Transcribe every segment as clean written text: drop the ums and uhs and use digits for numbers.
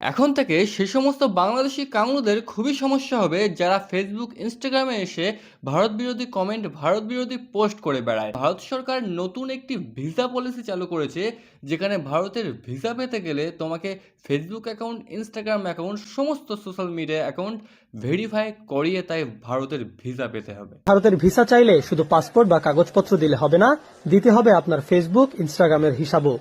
এখন থেকে সে সমস্ত বাংলাদেশি কাঙুলদের খুবই সমস্যা হবে যারা ফেসবুক ইনস্টাগ্রামে এসে ভারত বিরোধী কমেন্ট ভারত বিরোধী পোস্ট করে বেড়ায়। ভারত সরকার নতুন একটি ভিসা পলিসি চালু করেছে, যেখানে ভারতের ভিসা পেতে গেলে তোমাকে ফেসবুক অ্যাকাউন্ট, ইনস্টাগ্রাম অ্যাকাউন্ট, সমস্ত সোশ্যাল মিডিয়া অ্যাকাউন্ট ভেরিফাই করিয়ে তাই ভারতের ভিসা পেতে হবে। ভারতের ভিসা চাইলে শুধু পাসপোর্ট বা কাগজপত্র দিলে হবে না, দিতে হবে আপনার ফেসবুক, ইনস্টাগ্রামের হিসাবও।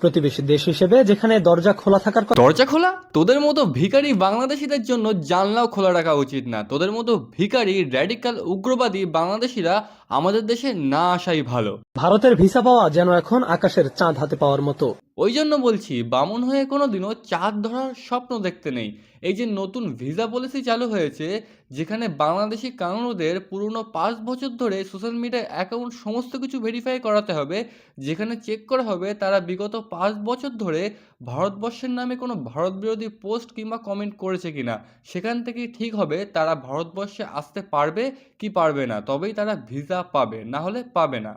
প্রতিবেশী দেশ হিসেবে যেখানে দরজা খোলা থাকার দরজা খোলা? তোদের মতো ভিখারি বাংলাদেশিদের জন্য জানলাও খোলা রাখা উচিত না। তোদের মতো ভিখারি র্যাডিক্যাল উগ্রবাদী বাংলাদেশিরা আমাদের দেশে না আসাই ভালো। ভারতের ভিসা পাওয়া যেন এখন আকাশের চাঁদ হাতে পাওয়ার মতো। ওই জন্য বলছি, বামুন হয়ে কোনোদিনও চাঁদ ধরার স্বপ্ন দেখতে নেই। এই যে নতুন ভিসা পলিসি চালু হয়েছে, যেখানে বাংলাদেশি কাঙালুদের পুরনো 5 বছর ধরে সোশ্যাল মিডিয়া অ্যাকাউন্ট সমস্ত কিছু ভেরিফাই করাতে হবে, যেখানে চেক করা হবে তারা বিগত 5 বছর ধরে ভারতবর্ষের নামে কোনো ভারত বিরোধী পোস্ট কিংবা কমেন্ট করেছে কিনা। সেখান থেকেই ঠিক হবে তারা ভারতবর্ষে আসতে পারবে কি পারবে না, তবেই তারা ভিসা পাবে, না হলে পাবে না।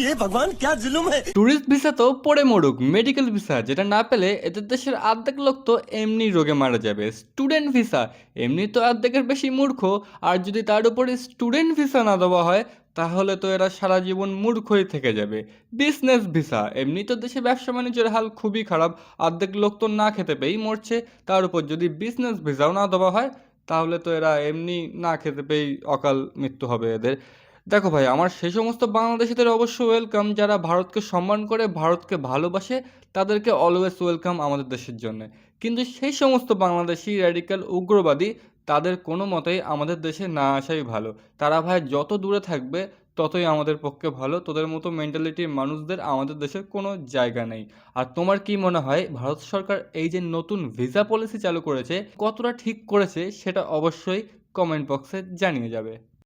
ये भगवान क्या जुल्म है। ট্যুরিস্ট ভিসা তো পড়ে মরুক, মেডিকেল ভিসা যেটা না পেলে এদের দেশের অর্ধেক লোক তো এমনি রোগে মারা যাবে। স্টুডেন্ট ভিসা, এমনি তো অর্ধেকের বেশি মূর্খ, আর যদি তার উপরে স্টুডেন্ট ভিসা না দেওয়া হয় তাহলে তো এরা সারা জীবন মূর্খই থেকে যাবে। বিজনেস ভিসা, এমনি তো দেশে ব্যবসা বাণিজ্যের হাল খুবই খারাপ, অর্ধেক লোক তো না খেতে পেয়েই মরছে, তার উপর যদি বিজনেস ভিসাও না দেওয়া হয় তাহলে তো এরা এমনি না খেতে পেয়েই অকাল মৃত্যু হবে এদের। দেখো ভাই, আমার সেই সমস্ত বাংলাদেশিদের অবশ্য ওয়েলকাম যারা ভারতকে সম্মান করে, ভারতকে ভালোবাসে, তাদেরকে অলওয়েজ ওয়েলকাম আমাদের দেশের জন্য। কিন্তু সেই সমস্ত বাংলাদেশি র্যাডিক্যাল উগ্রবাদী, তাদের কোনো মতেই আমাদের দেশে না আসাই ভালো। তারা ভাই যত দূরে থাকবে ততই আমাদের পক্ষে ভালো। তোদের মতো মেন্টালিটির মানুষদের আমাদের দেশে কোনো জায়গা নেই। আর তোমার কি মনে হয় ভারত সরকার এই যে নতুন ভিসা পলিসি চালু করেছে কতটা ঠিক করেছে, সেটা অবশ্যই কমেন্ট বক্সে জানিয়ে যাবে।